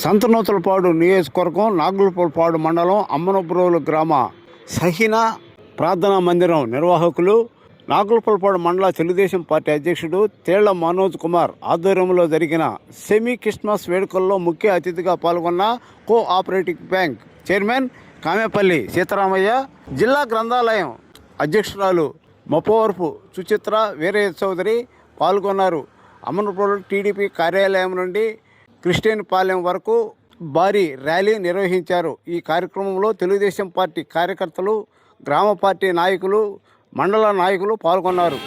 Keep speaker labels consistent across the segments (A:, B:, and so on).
A: సంతనూతలపాడు నియోజకవర్గం నాగులపాడు మండలం అమ్మనబ్రోలు గ్రామ సహీనా ప్రార్థనా మందిరం నిర్వాహకులు నాగులపాడు మండల తెలుగుదేశం పార్టీ అధ్యక్షుడు తేళ్ల మనోజ్ కుమార్ ఆధ్వర్యంలో జరిగిన సెమీ క్రిస్మస్ వేడుకల్లో ముఖ్య అతిథిగా పాల్గొన్న cooperative bank chairman Kamepalli Sitaramayya, జిల్లా గ్రంథాలయం అధ్యక్షురాలు మొప్పవరపు సుచిత్ర వీరయ్య చౌదరి పాల్గొన్నారు. అమ్మనబ్రోలు టీడీపీ కార్యాలయం నుండి క్రిస్టియన్ పాలెం వరకు భారీ ర్యాలీ నిర్వహించారు. ఈ కార్యక్రమంలో తెలుగుదేశం పార్టీ కార్యకర్తలు, గ్రామ పార్టీ నాయకులు, మండల నాయకులు పాల్గొన్నారు.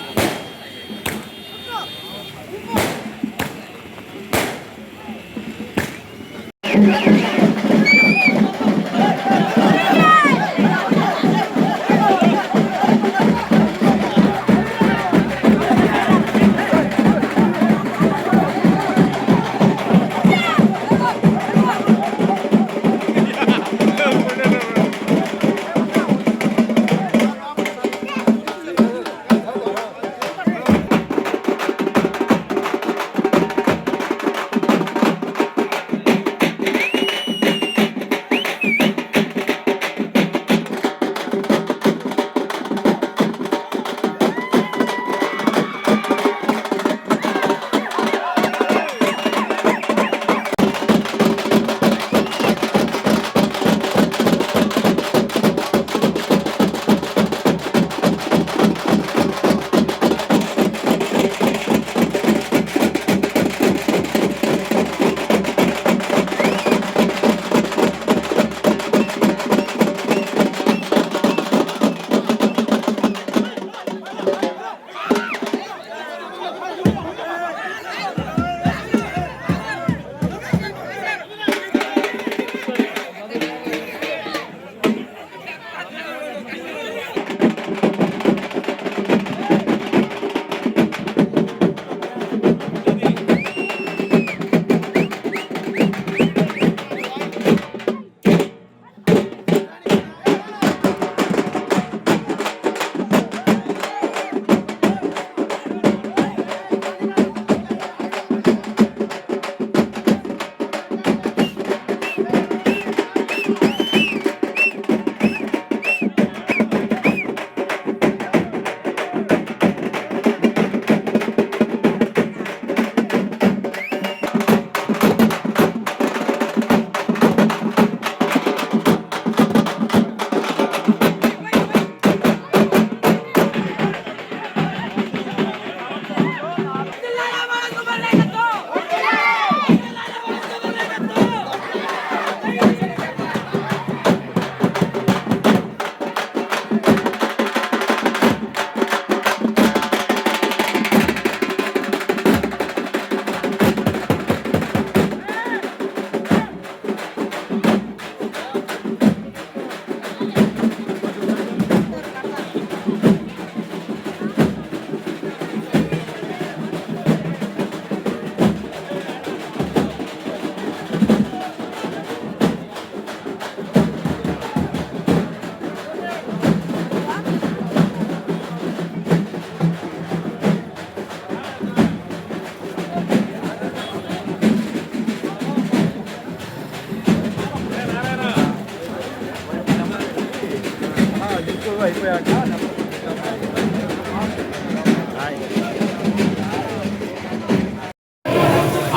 A: అయిపోయాక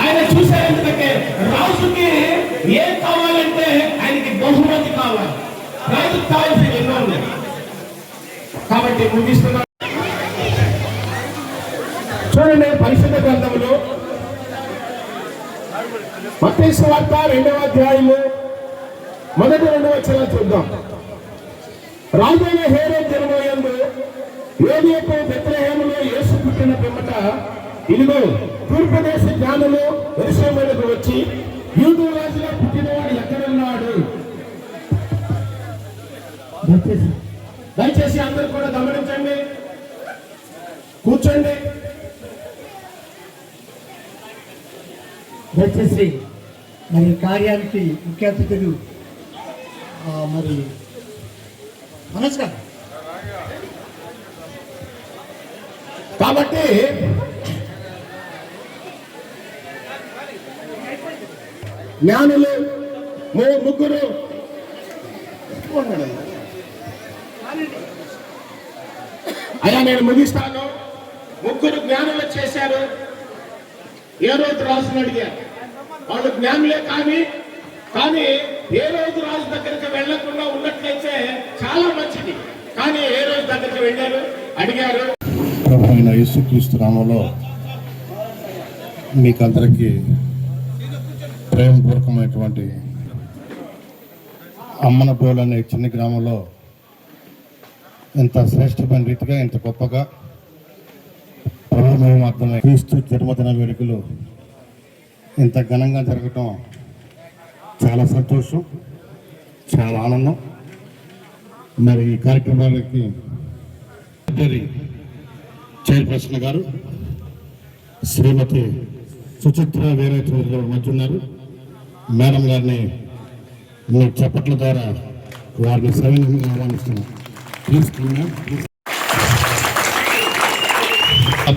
A: ఆయన చూసేందుకే రాజుకి ఏం కావాలంటే ఆయనకి బహుమతి కావాలి. రాజుకి కావాల్సిన ఎన్నో ఉన్నాయి కాబట్టి ముగిస్తున్నా. చూడండి, పరిశుద్ధ గ్రంథంలో మత్తయి సువార్త 2వ అధ్యాయము 1-2 వచనాలు చూద్దాం. రాజైన హేరోదు జన్మయందు యోసేపు బెత్లెహేములో యేసు పుట్టిన పిమ్మట ఇదిగో తూర్పు దేశ జ్ఞానులు యెరూషలేమునకు వచ్చి యూదు రాజుగా పుట్టినవాడు ఎక్కడున్నాడు? దయచేసి అందరూ కూడా గమనించండి, కూర్చోండి.
B: దయచేసి మరి కార్యానికి ముఖ్య అతిథులు మరి నమస్కారం.
A: కాబట్టి
C: జ్ఞానులు ముగ్గురు అయ్యా నేను ముగిస్తాను. ముగ్గురు జ్ఞానులు చేశారు. ఏ రోజు రాజుని అడిగారు. వాళ్ళు జ్ఞానులే కానీ ఏ రోజు రాజు దగ్గరికి వెళ్లకుండా ఉన్నట్లయితే చాలా మంచిది. కానీ ఏ రోజు దగ్గరికి వెళ్ళారు, అడిగారు. ప్రభు అయిన యేసుక్రీస్తు నామములో మీకందరికీ ప్రేమపూర్వకమైనటువంటి అమ్మనపోలు అనే చిన్న గ్రామంలో ఇంత శ్రేష్టమైన రీతిగా ఇంత గొప్పగా ప్రభు మహిమార్థమై క్రీస్తు జన్మదిన వేడుకలు ఇంత ఘనంగా జరగటం చాలా సంతోషం, చాలా ఆనందం. మరి ఈ కార్యక్రమాలకి చైర్పర్సన్ గారు శ్రీమతి సుచిత్ర వేరే మధ్య ఉన్నారు. మేడం గారిని మీ చప్పట్ల ద్వారా వారిని సవినయంగా ఆహ్వానిస్తున్నాం.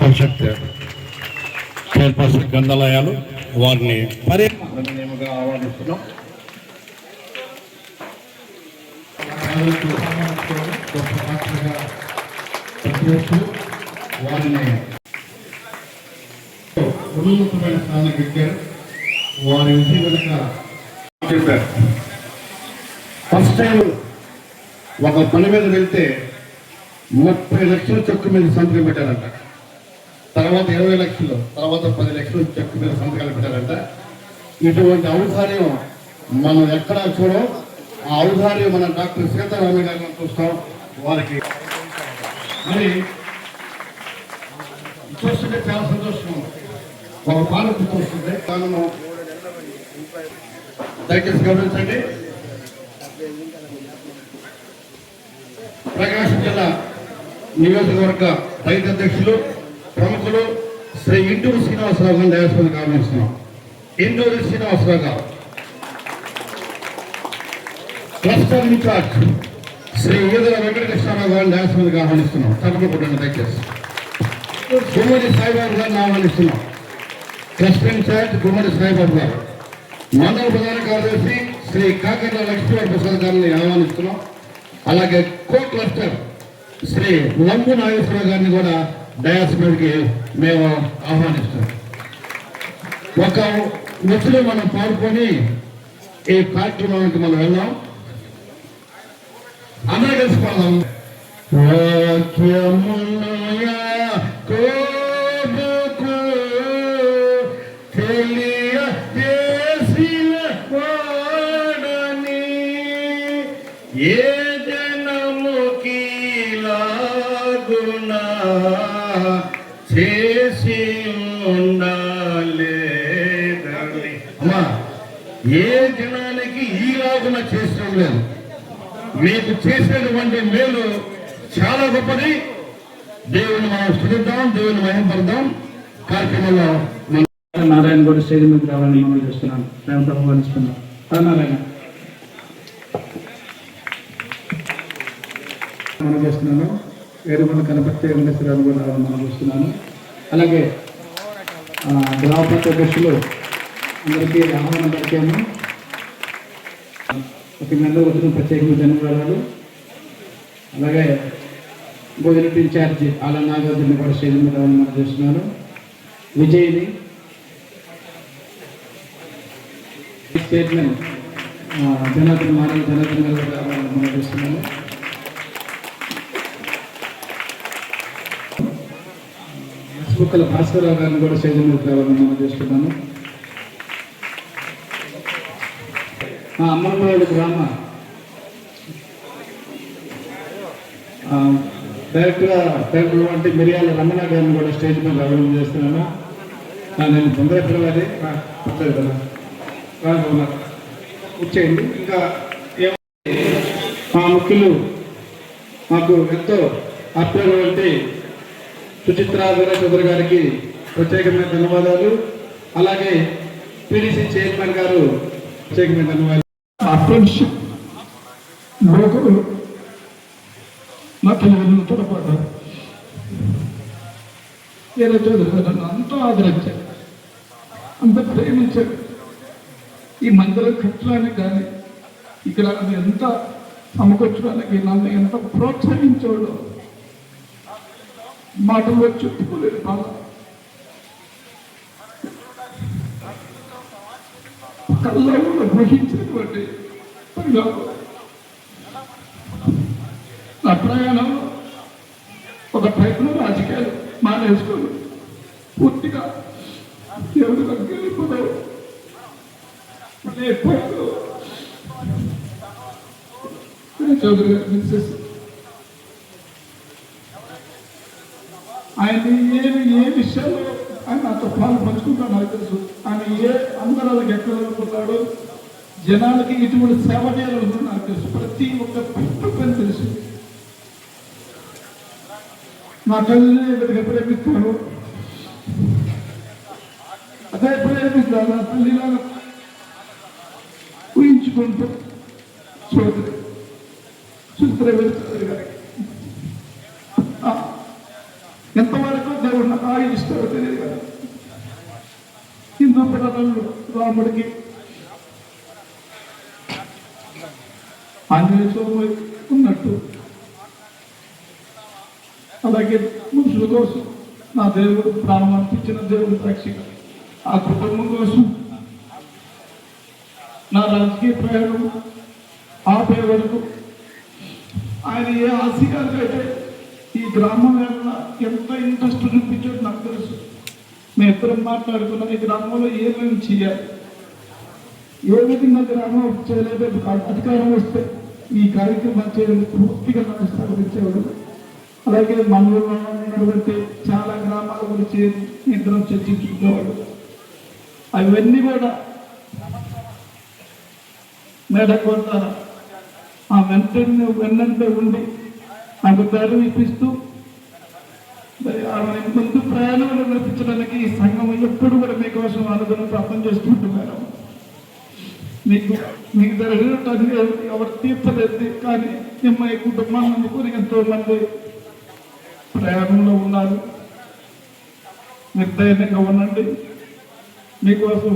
C: పరిషత్ చైర్పర్సన్ గంధాలయాలు వారిని పర్యటనగా ఆహ్వానిస్తున్నాం. వారిని ఉన్నతమైన స్థానానికి ఎక్కారు. వారి విజయ చెప్పారు. ఫస్ట్ టైం ఒక పని మీద వెళ్తే 30 లక్షల చెక్కు మీద సంతకం పెట్టారంట. తర్వాత 20 లక్షలు, తర్వాత 10 లక్షలు చెక్కు మీద సంతకాలు పెట్టారంట. ఇటువంటి ఔదార్యం మనం ఎక్కడా చూడం. ఆ ఔదార్యం మన డాక్టర్ సీతారామ గారిని చూస్తాం. వారికి మరి చూస్తుంటే చాలా సంతోషం. ఒక పాలన చూస్తుంటే కారణము దయచేసి గమనించండి. ప్రకాశం జిల్లా నియోజకవర్గ రైతు అధ్యక్షులు ప్రముఖులు శ్రీ ఇంటూరు శ్రీనివాసరావు గారిని దయచేసి ఆహ్వానిస్తున్నాం. ఇంటూరు శ్రీనివాసరావు గారు క్లస్టర్ ఇన్ఛార్జ్ శ్రీ ఈదల వెంకటకృష్ణారావు గారిని దయచేసి ఆహ్వానిస్తున్నాం. తప్పకుండా దయచేసి గుమ్మడి సాయిబాబు గారిని ఆహ్వానిస్తున్నాం. క్లస్టర్ ఇన్ఛార్జ్ గుమ్మడి సాయిబాబు గారు. మండల ప్రధాన కార్యదర్శి శ్రీ కాకర్ల లక్ష్మీవారి ప్రసాద్ గారిని ఆహ్వానిస్తున్నాం. అలాగే కో క్లస్టర్ శ్రీ లంబు నాగేశ్వరరావు గారిని కూడా డయాస్ మీదకి మేము ఆహ్వానిస్తున్నాం. ఒక ముచ్చులో మనం పాడుకొని ఈ కార్యక్రమానికి మనం వెళ్దాం. అందరూ కలిసి పాడదాం. ఏ జనముకి లాగునా చేసి ఉండాలేదండి. అమ్మా, ఏ జనానికి ఈలాగున చేసడం లేదు. మీకు చేసేటువంటి మేలు చాలా గొప్పది. దేవుని మనం స్తుతిద్దాం, దేవుని మహిమపడదాం. కార్యక్రమంలో
D: నారాయణ కూడా స్టేజ్ మీద రావాలని మనం చేస్తున్నాను. మేము ఆహ్వానిస్తున్నాం. నారాయణ మనం చేస్తున్నాను. వేరుమల కనపర్తి వెంకటేశ్వరరావు కూడా మనం చూస్తున్నాను. అలాగే గ్రామ పంచాయతీ అధ్యక్షులు అందరికీ ఆహ్వానం పలికాము. ఒక నెల వచ్చిన ప్రత్యేకమైన ధన్యవాదాలు. అలాగే భోజన ఇన్ఛార్జి ఆల నాగార్జున కూడా స్టేజ్ మీద రావాలని మనం చేస్తున్నాను. విజయ్ని చైర్మన్ జనార్దన్ మానవ జనార్దన్ గారు కూడా రావాలని మనం చేస్తున్నాను. ముక్కల భాస్కరరావు గారిని కూడా స్టేజ్ మీద రావాలని మనం చేస్తున్నాను. మా అమ్మనపల్లి గ్రామ డైరెక్టర్ అంటే మిరియాల రమణ గారిని కూడా స్టేజ్ మీద రావాలని చేస్తున్నాను. నేను తొందరపడవాలి వచ్చేయండి. ఇంకా మా ముఖ్యులు మాకు ఎంతో ఆప్యాయమైనటువంటి సుచిత్ర వీరచంద్ర గారికి ప్రత్యేకమైన ధన్యవాదాలు. అలాగే పిడిసి చైర్మన్ గారు ప్రత్యేకమైన ధన్యవాదాలు.
E: ఫ్రెండ్షిప్ లోకలు నాకు తొడపడ్డారు. వీరచంద్ర నన్ను అంతా ఆదరించారు, అంత ప్రేమించారు. ఈ మందిరం కట్టడానికి కానీ ఇక్కడ ఎంత సమకూర్చడానికి నన్ను ఎంత ప్రోత్సహించాడో మాటల్లో చెప్పుకోలేదు బాధ. కళ్ళలో గ్రహించినటువంటి పరిణామం. నా ప్రయాణంలో ఒక ప్రయత్నం రాజకీయాలు మానేసుకొని పూర్తిగా దేవుడి దగ్గరికి వెళ్ళిపోతావు. చౌదరి గారు మిస్సెస్ ఆయన ఏ విషయాల్లో ఆయన నాతో పాలు పంచుకుంటాడు నాకు తెలుసు. ఆయన అందరూ వాళ్ళకి ఎక్కడ వెళ్ళిపోతాడో జనాలకి ఇటువంటి సేవ చేయాలనుకుంటూ నాకు తెలుసు. ప్రతి ఒక్క పెట్టు పని తెలుసు. నా తల్లిని ప్రేమిస్తాను, అదే ప్రేమిస్తాను. నా తల్లిలాగా ఊహించుకుంటూ చౌదరి సుందరవేశ్వరి గారికి ఎంతవరకు దేవుడు నాకు ఇస్తారో తెలియదు కదా. హిందూ పురాణంలో రాముడికి ఆంజనేయ స్వామి ఉన్నట్టు అలాగే మనుషుల కోసం నా దేవుడు ప్రాణం అర్పించిన దేవుడు సాక్షిగా ఆ కుటుంబం కోసం నా రాజకీయ ప్రయాణం ఆపే వరకు ఆయన ఏ ఆశయాలు అయితే ఈ గ్రామం వల్ల ఎంత ఇంట్రెస్ట్ చూపించాడు నాకు తెలుసు. మేము ఇద్దరం మాట్లాడుకున్నాం ఈ గ్రామంలో ఏమేమి చేయాలి, ఏ విధంగా గ్రామం చేయలేదు. అధికారం వస్తే ఈ కార్యక్రమం చేయడానికి పూర్తిగా నన్ను సహకరించేవాడు. అలాగే మనలో ఉన్నటువంటి చాలా గ్రామాల గురించి ఇద్దరం చర్చించుకునేవాడు. అవన్నీ కూడా మేడకోట ఆ వెన్నంటే ఉండి నాకు ధైర్యం ఇప్పిస్తూ ముందు ప్రయాణంలో నడిపించడానికి ఈ సంఘం ఎప్పుడు కూడా మీకోసం అనుగుణం ప్రార్థన చేస్తుంటున్నాను. మీకు జరిగినట్టు ఎవరు తీర్చలేదు, కానీ మిమ్మల్ని కుటుంబాన్ని అందుకొని ఎంతో మంది ప్రయాణంలో ఉన్నారు. నిర్దయంగా ఉండండి. మీకోసం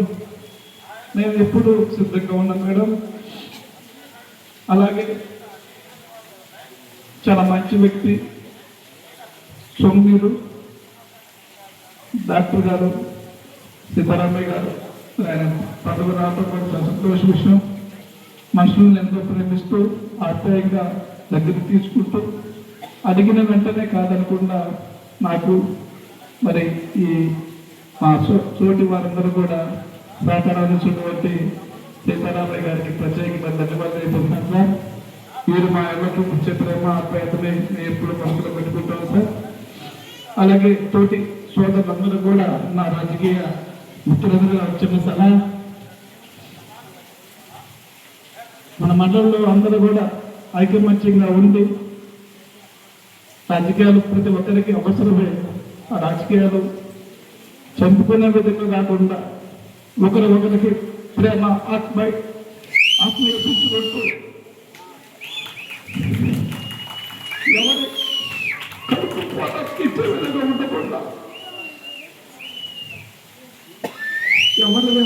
E: నేను ఎప్పుడు సిద్ధంగా ఉన్నాను మేడం. అలాగే చాలా మంచి వ్యక్తి సోమవీరు డాక్టర్ గారు సీతారామయ్య గారు, ఆయన పదవి రావడం కూడా సంతోష విషయం. మనుషులను ఎంతో ప్రేమిస్తూ ఆప్యాయంగా దగ్గరికి తీసుకుంటూ అడిగిన వెంటనే కాదనకుండా నాకు మరి ఈ మా చోటి వారందరూ కూడా సహకరించినటువంటి సీతారామయ్య గారికి ప్రత్యేకంగా ధన్యవాదాలు చెప్తున్నాను సార్. మీరు మా ఇళ్లకు వచ్చే ప్రేమ ఆప్యాయతని నేను ఎప్పుడు మనసులో పెట్టుకుంటాను సార్. అలాగే తోటి సోదరులందరూ కూడా నా రాజకీయ మిత్రులందరూ చిన్న సలహా, మన మండలంలో అందరూ కూడా ఐకమత్యంగా ఉండి రాజకీయాలు ప్రతి ఒక్కరికి అవసరమే. ఆ రాజకీయాలు చంపుకునే విధంగా కాకుండా ఒకరికి ప్రేమ ఆత్మీయ పెంచుకుంటూ ఎవరి కడుపు ఇచ్చే విధంగా ఉండకుండా ఎవరైనా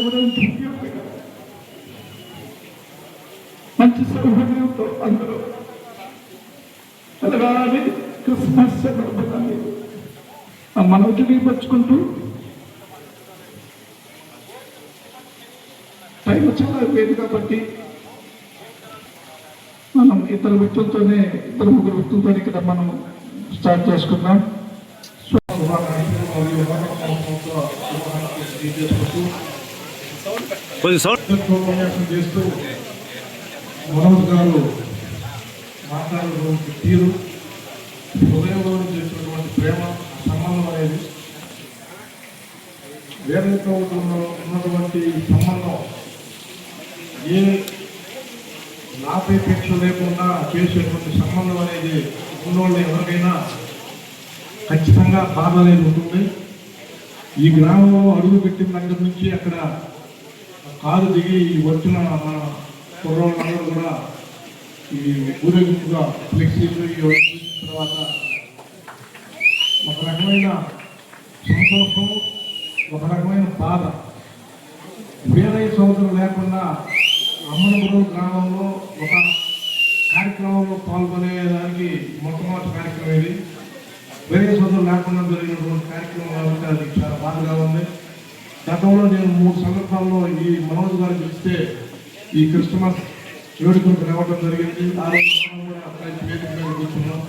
E: మంచి సౌకర్యంతో అందరూ అలాగే క్రిస్మస్ సందర్భాన్ని మనవుటిని పరుచుకుంటూ టైం చాలా లేదు కాబట్టి మనం ఇద్దరు వ్యక్తులతోనే ముగ్గురు వ్యక్తులతో ఇక్కడ మనం స్టార్ట్ చేసుకుందాం.
C: చేస్తూ మనోజ్ గారు మాట్లాడినటువంటి తీరు, హృదయంలో చేసినటువంటి ప్రేమ సంబంధం అనేది వేరేతో ఉన్నటువంటి సంబంధం ఏ లాభేక్ష లేకుండా చేసేటువంటి సంబంధం అనేది ఉన్నోళ్ళు ఎవరికైనా ఖచ్చితంగా బాధ అనేది ఉంటుంది. ఈ గ్రామంలో అడుగు పెట్టిన దగ్గర నుంచి అక్కడ కారు దిగి వచ్చిన మన కుర్రోళ్ళందరూ కూడా ఈ ఊరేగింపుగా ఫ్లెక్సీలు వచ్చిన తర్వాత ఒక రకమైన సంతోషం, ఒక రకమైన బాధ.
E: వీరయ్య సోదరులు లేకుండా అమ్మనపురం గ్రామంలో ఒక కార్యక్రమంలో పాల్గొనేదానికి మొట్టమొదటి కార్యక్రమం ఇది. వీరయ్య సోదరులు లేకుండా జరిగినటువంటి కార్యక్రమం కాబట్టి అది చాలా బాధగా ఉంది. గతంలో నేను 3 సందర్భాల్లో ఈ మనోజ్ గారు పిలిస్తే ఈ క్రిస్టమస్ వేడుకలకు రావడం జరిగింది. ఆ రోజు మనం కూడా వేదిక మీద కూర్చున్నాం.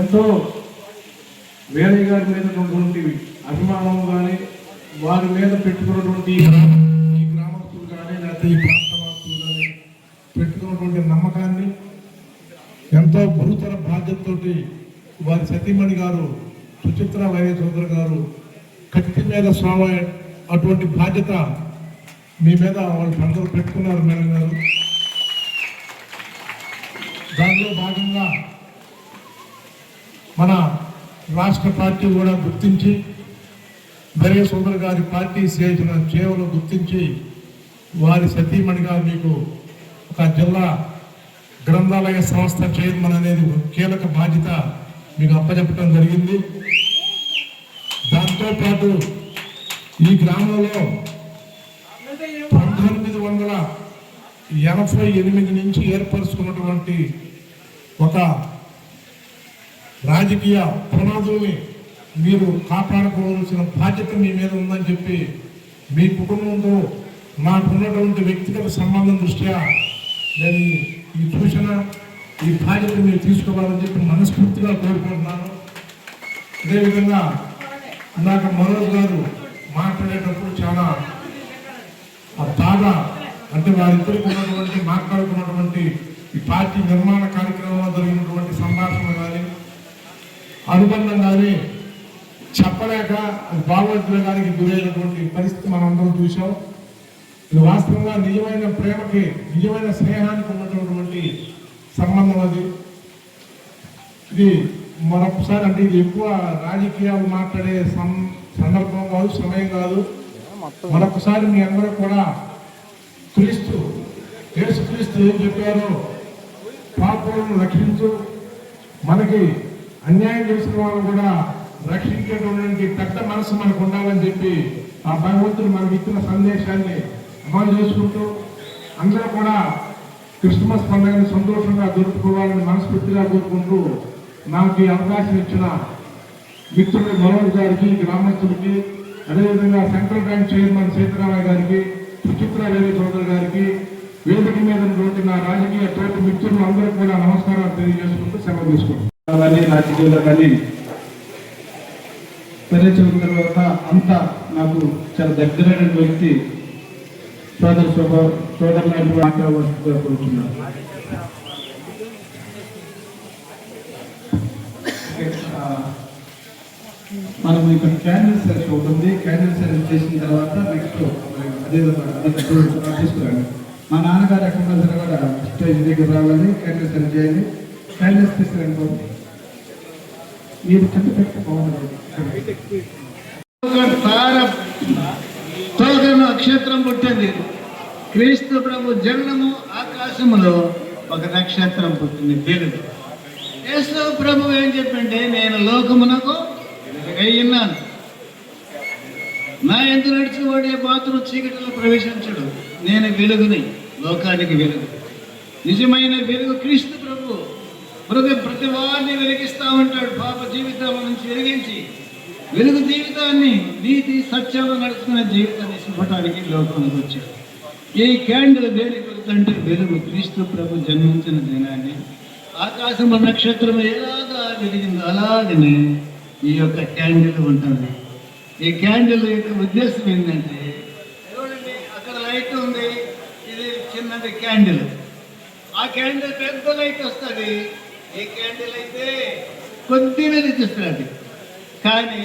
E: ఎంతో వీరయ్య గారి మీద ఉన్నటువంటి అభిమానం కానీ, వారి మీద పెట్టుకున్నటువంటి ఈ గ్రామస్తులు కానీ, లేకపోతే ఈ ప్రాంతవాసులు కానీ పెట్టుకున్నటువంటి నమ్మకాన్ని ఎంతో గురుతర బాధ్యతతోటి వారి సతీమణి గారు సుచిత్ర వైద్య చౌదరి గారు కత్తి మీద స్వామి అటువంటి బాధ్యత మీ మీద వాళ్ళు అందరూ పెట్టుకున్నారు మేడం గారు. దానిలో భాగంగా మన రాష్ట్ర పార్టీ కూడా గుర్తించి వీరయ్య చౌదరి గారి పార్టీ చేసిన సేవలు గుర్తించి వారి సతీమణిగా మీకు ఒక జిల్లా గ్రంథాలయ సంస్థ చైర్మన్ అనేది కీలక బాధ్యత మీకు అప్పచెప్పడం జరిగింది. దాంతోపాటు ఈ గ్రామంలో 1988 నుంచి ఏర్పరుచుకున్నటువంటి ఒక రాజకీయ పునాదుల్ని మీరు కాపాడుకోవాల్సిన బాధ్యత మీ మీద ఉందని చెప్పి మీ కుటుంబంతో నాకున్నటువంటి వ్యక్తిగత సంబంధం దృష్ట్యా నేను ఈ సూచన ఈ బాధ్యత మీరు తీసుకోవాలని చెప్పి మనస్ఫూర్తిగా కోరుకుంటున్నాను. అదేవిధంగా నాకు మనోజ్ గారు మాట్లాడేటప్పుడు చాలా బాగా అంటే వారిద్దరికి ఉన్నటువంటి మాట్లాడుకున్నటువంటి ఈ పార్టీ నిర్మాణ కార్యక్రమంలో జరిగినటువంటి సంభాషణ కానీ అనుబంధం కానీ చెప్పలేక భావోద్వేగానికి గురైనటువంటి పరిస్థితి మనం అందరం చూసాం. ఇది వాస్తవంగా నిజమైన ప్రేమకి, నిజమైన స్నేహానికి ఉన్నటువంటి సంబంధం అది. ఇది మరొకసారి అంటే ఇది ఎక్కువ రాజకీయాలు మాట్లాడే సందర్భం కాదు, సమయం కాదు. మరొకసారి మీ అందరూ కూడా యేసుక్రీస్తు ఏం చెప్పారో, పాపులను రక్షించు, మనకి అన్యాయం చేసిన వాళ్ళు కూడా రక్షించేటువంటి పెద్ద మనసు మనకు ఉండాలని చెప్పి ఆ భగవంతుడు మనకి ఇచ్చిన సందేశాన్ని అమలు చేసుకుంటూ అందరూ కూడా క్రిస్మస్ పండుగని సంతోషంగా జరుపుకోవాలని మనస్ఫూర్తిగా కోరుకుంటూ నాకు ఈ అవకాశం ఇచ్చిన మిత్రుడు మనోజ్ గారికి, గ్రామస్తులకి, అదేవిధంగా సెంట్రల్ బ్యాంక్ చైర్మన్ సీతారామయ్య గారికి, సుచిత్ర వేరే చౌదరి గారికి, వేదిక మీద ఉన్నటువంటి నా రాజకీయ తోటి మిత్రులు అందరూ కూడా నమస్కారాలు తెలియజేసుకుంటూ సెలవు తీసుకుంటాం.
D: రాజకీయాల్లో కానీ పరిచయం తర్వాత అంతా నాకు చాలా దగ్గరైన వ్యక్తి సోదరులు మాట్లాడవలసిందిగా కోరుతున్నాను. మనం ఇక్కడ క్యాండిల్ సర్వీస్ ఉంటుంది. క్యాండిల్ సర్వీస్ చేసిన తర్వాత నెక్స్ట్ అదే తీసుకురండి. మా నాన్నగారు ఎక్కడ సరే కూడా స్టేజ్ దగ్గర రావాలి, క్యాండిల్ సర్వీస్ చేయాలి. క్యాండిల్స్ తీసుకురండి. మీరు చెట్టు పెట్టి బాగుంటుంది.
F: నక్షత్రం పుట్టింది. క్రీస్తు ప్రభు జన్మము ఆకాశములో ఒక నక్షత్రం పుట్టింది వెలుగు. యేసు ప్రభు ఏం చెప్పంటే, నేను లోకమునకు వెలుగైనాను, నా ఎంత నడిచేవాడే మాత్రం చీకటిలో ప్రవేశించడు, నేను వెలుగుని, లోకానికి వెలుగు. నిజమైన వెలుగు క్రీస్తు ప్రభు. ప్రతి వారిని వెలిగిస్తా ఉంటాడు. పాప జీవితం నుంచి వెలిగించి వెలుగు జీవితాన్ని, నీతి సత్యంలో నడుచుకునే జీవితాన్ని ఇవ్వటానికి లోకంలోకి వచ్చాడు. ఈ క్యాండిల్ దేని గుర్తంటే వెలుగు. క్రీస్తు ప్రభు జన్మించిన దినాన్ని ఆకాశంలో నక్షత్రం ఎలాగా వెలిగిందో అలాగనే ఈ యొక్క క్యాండిల్ ఉంటుంది. ఈ క్యాండిల్ యొక్క ఉద్దేశం ఏంటంటే, చూడండి అక్కడ లైట్ ఉంది, ఇది చిన్నది క్యాండిల్. ఆ క్యాండిల్ పెద్ద లైట్ వస్తుంది. ఈ క్యాండిల్ అయితే కొద్దిగా తెచ్చిస్తుంది, కానీ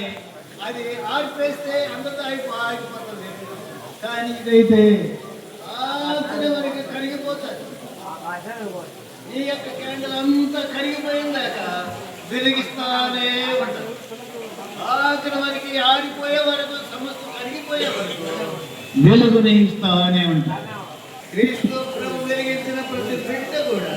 F: అది ఆర్పేస్తే అందరితో ఆగిపోతుంది. కానీ ఇదైతే ఆఖరి వరకు కరిగిపోతుంది. ఈ యొక్క క్యాండిల్ అంతా కరిగిపోయిందాక వెలిగిస్తానే ఉంటుంది. ఆఖరి వరకు ఆడిపోయే వరకు, సమస్త కరిగిపోయే వరకు వెలుగుని ఇస్తానే ఉంటుంది. క్రీస్తు ప్రభు వెలిగించిన ప్రతి బిడ్డ కూడా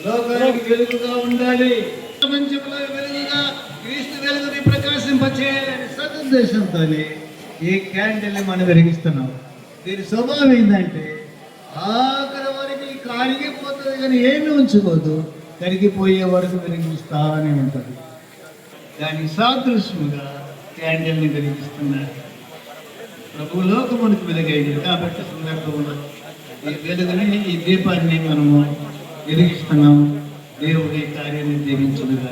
F: లోకానికి వెలుగుగా ఉండాలి. ప్రపంచంలో వెలుగుగా క్రీస్తు వెలుగుని ప్రకాశింపచేయాలని సదుద్దేశంతోనే ఈ క్యాండిల్ని మనం వెలిగిస్తున్నాం. దీని స్వభావం ఏంటంటే ఆఖరి వరకు కాలిగిపోతుంది కానీ ఏమీ ఉంచుకోదు, కరిగిపోయే వరకు వెలిగిస్తానే ఉంటుంది. దానికి సాదృశ్యముగా క్యాండిల్ని వెలిగిస్తున్నారు. ప్రభు లోకమునికి వెలుగైంది కాబట్టి సందర్భంలో ఈ వెలుగుని, ఈ దీపాన్ని మనము వెలిగిస్తున్నాం. దేవుడి కార్యాన్ని దీవించుడుగా.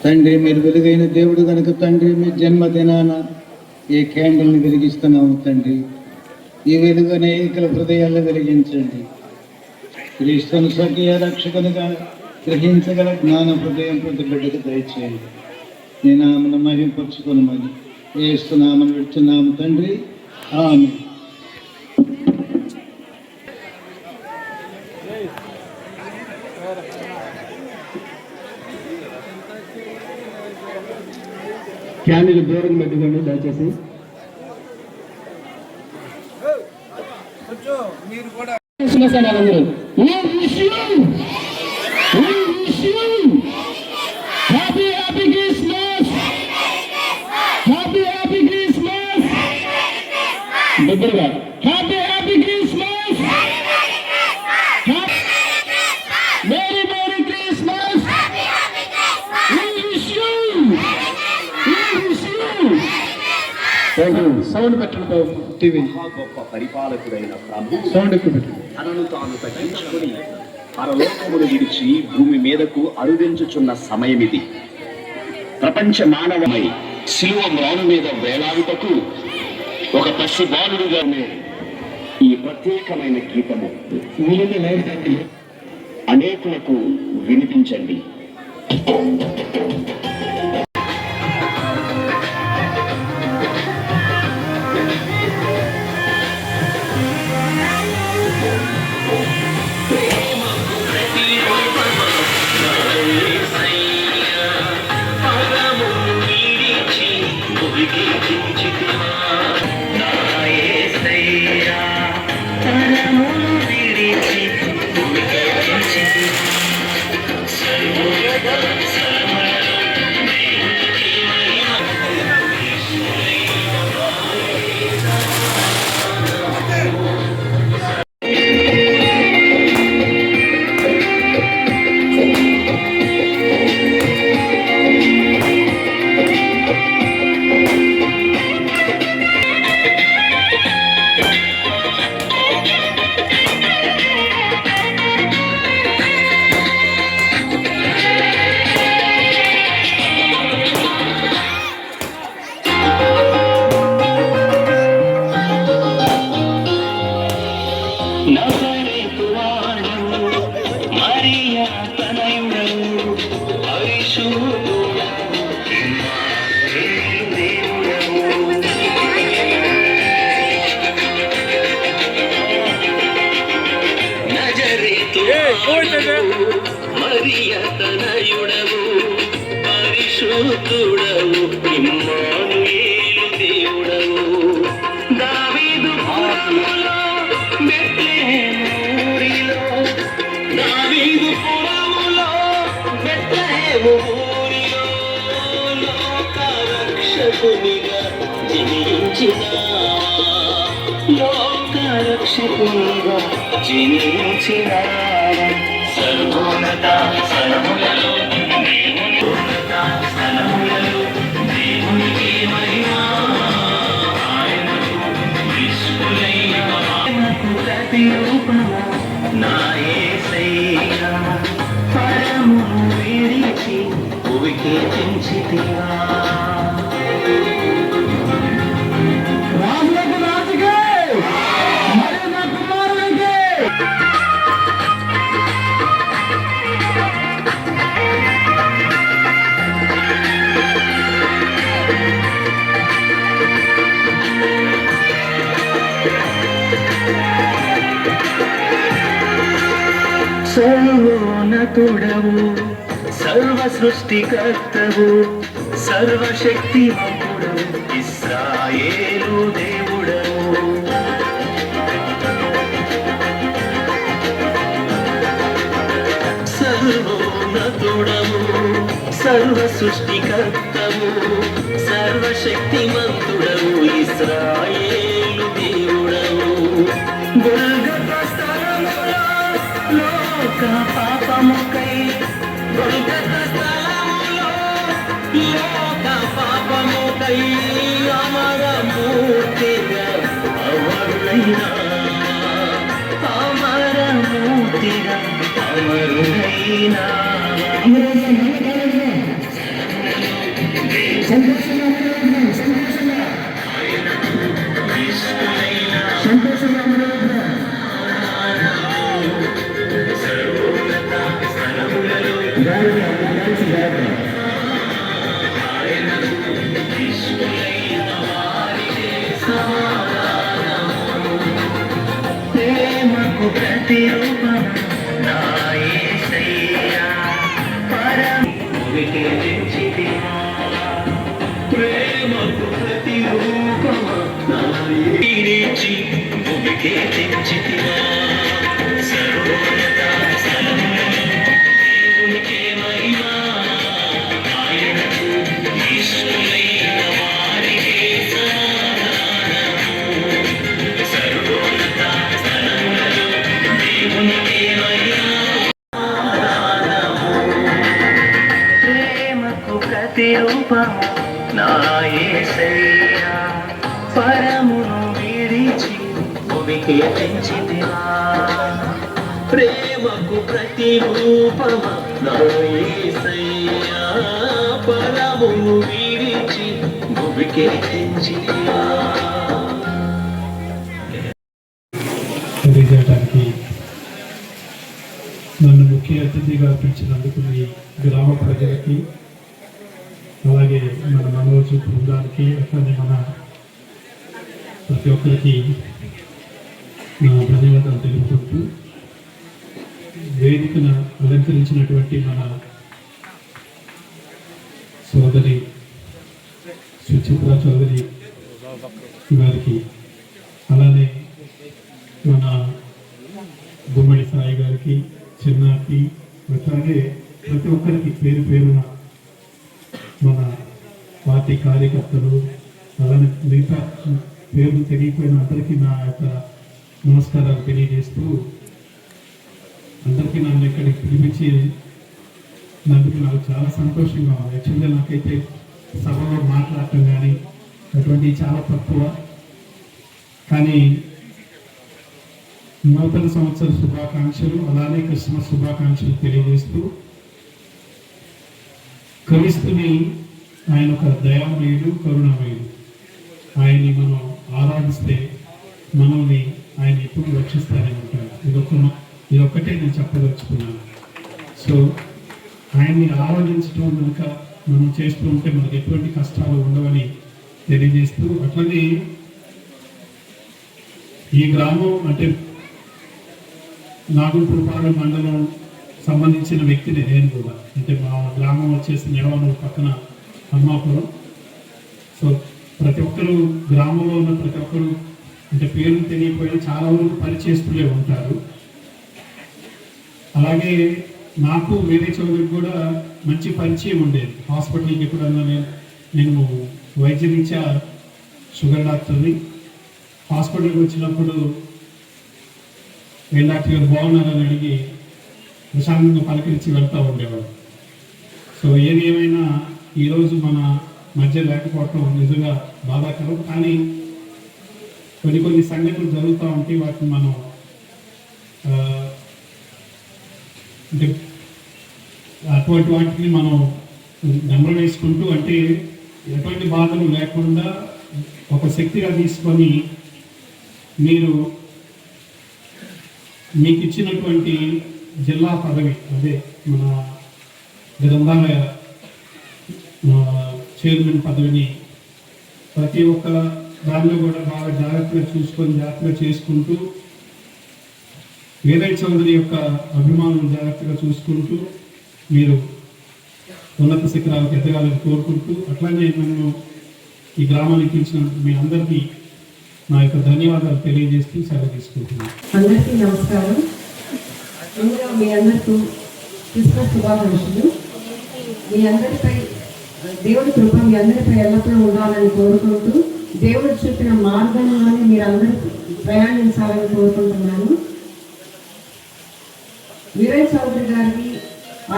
F: తండ్రి, మీరు వెలుగైన దేవుడు కనుక తండ్రి, మీ జన్మదినాన ఈ క్యాండిల్ని వెలిగిస్తున్నాము తండ్రి. ఈ వెలుగు అనేకల హృదయాల్లో వెలిగించండి. క్రీస్తును స్వకీయ రక్షకునిగా గ్రహించగల జ్ఞాన హృదయం ప్రతి బిడ్డకు దయచేయండి. నీ నామను మహింపరచుకొనమని యేసునామమున విడుచున్నాము తండ్రి, ఆమేన్.
G: క్యాండిల్ దూరం పెట్టుకోండి దయచేసి. దగ్గరగా happy happy Christmas, merry merry Christmas, sound పెట్టండి టీవీ.
H: గొప్ప పరిపాలకుడైన ప్రభు
G: సౌండ్ ఎక్కువ పెట్టండి.
H: తనను తాను తగ్గించుకొని పరలోకమును విడిచి భూమి మీదకు అరుదించుచున్న సమయమిది. ప్రపంచ మానవమై శిలువ మ్రాను మీద వేలాడుటకు ఒక పసి బాలుడుగానే ఈ ప్రత్యేకమైన గీతము అనేకులకు వినిపించండి.
I: మరియతనయుడవు పరిశుద్ధుడవు ఇమ్మానుయేలు దేవుడవు దావీదు పురములో బెత్లెహేములో దావీదు పురములో బెత్లెహేము ఊరిలో లోక రక్షకునిగా జనించినావా లోక రక్షకునిగా జనించినావా సర్వోన్నత స్థలములలో దేవునిన్నత స్థలములలో దేవునికి మహిమా ఆయనకు విశ్వలైనకు ప్రతిరూపము నా యేసయ్యా పరమును విడిచి భూమికి తెంచితివా సర్వోన్నతుడవు సర్వ సృష్టికర్తవు సర్వశక్తిమంతుడవు ఇశ్రాయేలు దేవుడవు సర్వోన్నతుడవు సర్వ సృష్టికర్తవు సర్వ శక్తిమంతుడవు ఇశ్రాయేలు దేవుడవు గొల్గొత స్థలములో లోక పాపముకై గొల్గొత స్థలములో లోక పాపముకై అమరమూర్తిగా అమరుడైనా అమరమూర్తిగా అమరుడైనా ప్రేమకు ప్రతిరూపం నా యేసయ్యా పరముకే తెంచితివా ప్రేమకు ప్రతిరూపం నా యేసయ్యా భూమికే తెంచితివా సర్వోన్నత స్థలములో దేవునికే మహిమ ఆయనకు ఇష్టమైన వారికే సమాధానము సర్వోన్నత స్థలములలో దేవునికే మహిమ ప్రేమకు ప్రతిరూపము నా యేసయ్యా పరమును విడిచి భూమికే తెంచితివా ప్రేమకు ప్రతిరూపము నా యేసయ్యా పరమును విడిచి భూమికే తెంచితివా
E: తెలియజేయడానికి నన్ను ముఖ్య అతిథిగా పిలిచినందుకు మీ గ్రామ ప్రజలకి అలాగే మన మనోజు బృందానికి అట్లనే మన ప్రతి ఒక్కరికి నా ధన్యవాదాలు తెలుపుకుంటూ వేదికను అలంకరించినటువంటి మన సోదరి సుచిత్ర చౌదరి గారికి అలానే మన గుమ్మడి సాయి గారికి చిన్నాకి అట్లాగే ప్రతి ఒక్కరికి పేరు పేరున మన పార్టీ కార్యకర్తలు అలానే మిగతా పేర్లు తెలియపోయిన అందరికీ నా యొక్క నమస్కారాలు తెలియజేస్తూ అందరికీ నన్ను ఇక్కడికి పిలిపించి నందుకు నాకు చాలా సంతోషంగా ఉంది. యాక్చువల్గా నాకైతే సభలో మాట్లాడటం కానీ అటువంటివి చాలా తక్కువ, కానీ నూతన సంవత్సర శుభాకాంక్షలు అలానే క్రిస్మస్ శుభాకాంక్షలు తెలియజేస్తూ క్రీస్తుని ఆయన ఒక దయామయుడు కరుణామయుడు. ఆయన్ని మనం ఆరాధిస్తే మనల్ని ఆయన ఎప్పుడు రక్షిస్తారని ఉంటారు. ఇదొక్కటే నేను చెప్పదలుచుకున్నాను. సో ఆయన్ని ఆరాధించడం కనుక మనం చేస్తూ ఉంటే మనకు ఎటువంటి కష్టాలు ఉండవని తెలియజేస్తూ అట్లనే ఈ గ్రామం అంటే నాగులపురపాలెం మండలం సంబంధించిన వ్యక్తిని నేను కూడా. అంటే మా గ్రామం వచ్చేసి నిడవనూరు పక్కన అమ్మాపురం. సో ప్రతి ఒక్కరు గ్రామంలో ఉన్న ప్రతి ఒక్కరు అంటే పేర్లు తెలియకపోయినా చాలా వరకు పరిచయస్తులే ఉంటారు. అలాగే నాకు వేరే చోదరికి కూడా మంచి పరిచయం ఉండేది. హాస్పిటల్కి ఎప్పుడన్నా నేను వైద్యరీత్యా షుగర్ డాక్టర్ని. హాస్పిటల్కి వచ్చినప్పుడు ఏ డాక్టర్ గారు బాగున్నారని అడిగి ప్రశాంతంగా పలకరించి వెళ్తూ ఉండేవాడు. సో ఏది ఏమైనా ఈరోజు మన మధ్య లేకపోవటం నిజంగా బాధాకరం. కానీ కొన్ని సంఘటనలు జరుగుతూ ఉంటే వాటిని మనం అంటే అటువంటి వాటిని మనం నెంబర్ వేసుకుంటూ అంటే ఎటువంటి బాధలు లేకుండా ఒక శక్తిగా తీసుకొని మీరు మీకు ఇచ్చినటువంటి జిల్లా పదవి అదే మన గ్రంథాలయ చైర్మన్ పదవిని ప్రతి ఒక్క దానిలో కూడా బాగా జాగ్రత్తగా చూసుకొని జాగ్రత్తగా చేసుకుంటూ వీరయ్య చౌదరి యొక్క అభిమానులు జాగ్రత్తగా చూసుకుంటూ మీరు ఉన్నత శిఖరాలకు ఎదగాలని కోరుకుంటూ అట్లానే నన్ను ఈ గ్రామానికి ఇచ్చిన మీ అందరికీ నా యొక్క ధన్యవాదాలు తెలియజేస్తూ సెలవు తీసుకుంటున్నాను.
J: అందరికీ నమస్కారం. ముందుగా మీ అందరికీ క్రిస్మస్ శుభాకాంక్షలు. మీ అందరిపై దేవుడి కృప మీ అందరిపై ఎల్లప్పుడూ ఉండాలని కోరుకుంటూ దేవుడు చూపిన మార్గంలోనే మీరందరూ ప్రయాణించాలని కోరుకుంటున్నాను. వీరయ్య చౌదరి గారికి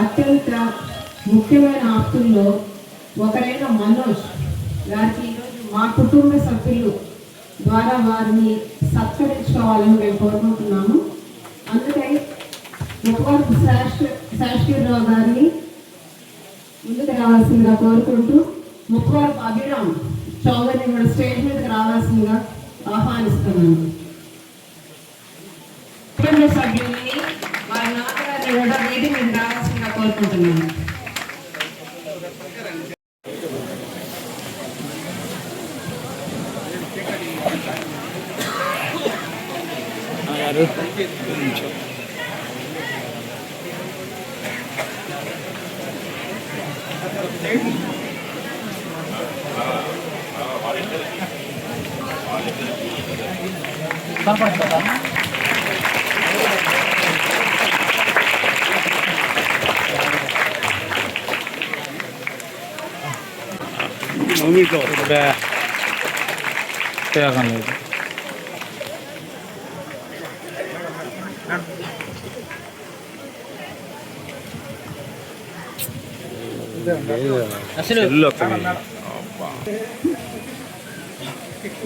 J: అత్యంత ముఖ్యమైన ఆప్తుల్లో ఒకరైన మనోజ్ గారికి మా కుటుంబ సభ్యులు ద్వారా వారిని సత్కరించుకోవాలని మేము కోరుకుంటున్నాము. అందుకని ముప్పవరపు శాస్త్రీరావు గారిని ముందుకు రావాల్సిందిగా కోరుకుంటూ ముప్పవరపు అభిరామ్ చౌదరిని కూడా స్టేజ్ మీదకి రావాల్సిందిగా ఆహ్వానిస్తున్నాను. కుటుంబ సభ్యుల్ని వారి నాన్నగారిని కూడా వేది మీద రావాల్సిందిగా కోరుకుంటున్నాను.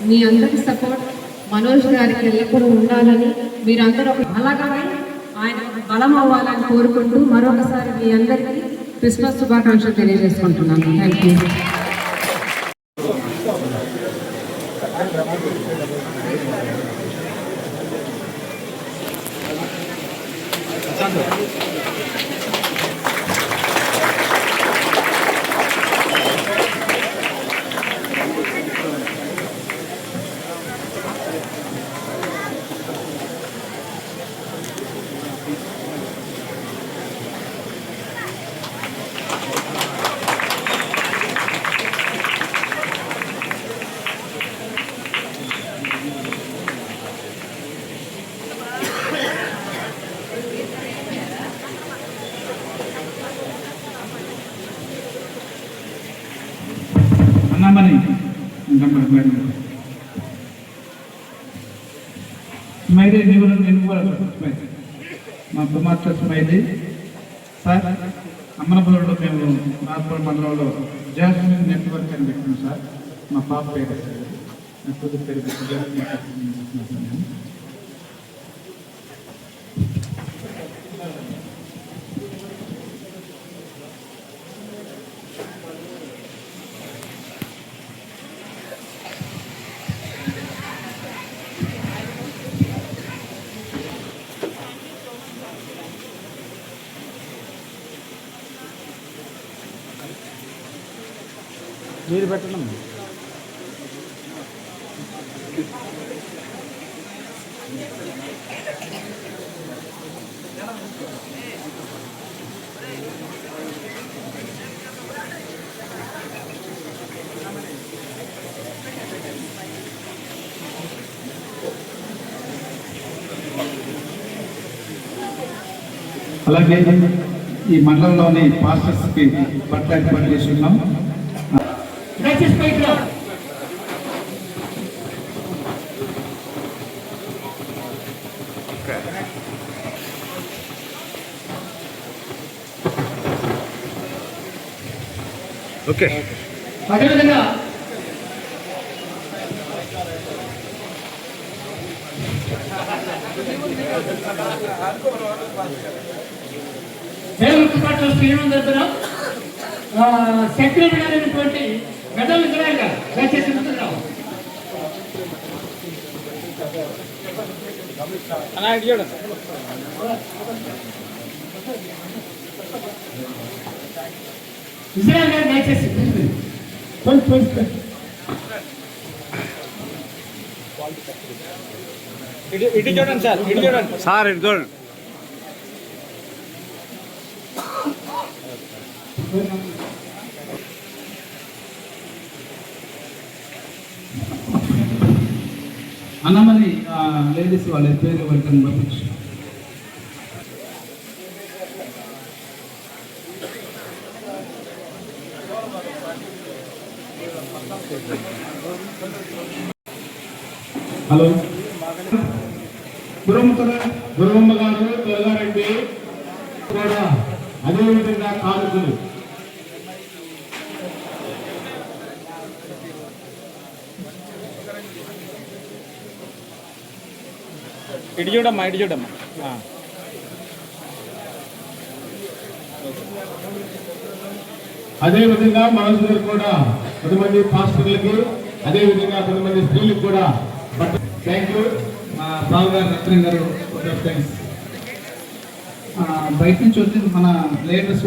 J: మీ అందరి సపోర్ట్ మనోజ్ గారికి ఎల్లప్పుడూ ఉండాలని మీరందరూ అలాగే ఆయన బలం అవ్వాలని కోరుకుంటూ మరొకసారి మీ అందరికీ క్రిస్మస్ శుభాకాంక్షలు తెలియజేసుకుంటున్నాను. Thank you.
D: స్మైలీ నేను కూడా మా కుమార్తె స్మైలీ సార్. అమ్మనపురంలో మేము నాగపురం మండలంలో జాస్మిన్ నెట్వర్క్ అని పెట్టాము సార్. మా పాప పేరు కొద్ది పేరు జాస్మిన్.
A: మీరు పెట్టడం
D: అలాగే ఈ మండలంలోని పాస్టర్స్కి బట్ట ఏర్పాటు చేసి ఉన్నాం.
A: ఓకే.
B: అదేవిధంగా పాటలు శ్రీమంత్ దగ్గర సెక్రటరీ అయినటువంటి గదల్ ఇజ్రాయల్ గారు దయచేసి ముందుకు ఇజ్రాయల్ గారు దయచేసి
A: ఇటు చూడండి సార్, ఇటు చూడండి సార్, ఇటు చూడండి.
D: అన్నమని లేడీస్ వాళ్ళ పేరు వాళ్ళని పంపించు.
C: హలో గురువమ్మ గారు తొలగారెడ్డి కూడా అదేవిధంగా కానుకలు
B: ఇటు చూడమ్మా
C: అదేవిధంగా మనసు గారు కూడా కొంతమంది పాస్టర్లకి అదేవిధంగా కొంతమంది స్త్రీలకు కూడా థ్యాంక్ యూ.
D: మా బాబు గారు రత్న గారు థ్యాంక్స్. బయట నుంచి వచ్చి మన లేటెస్ట్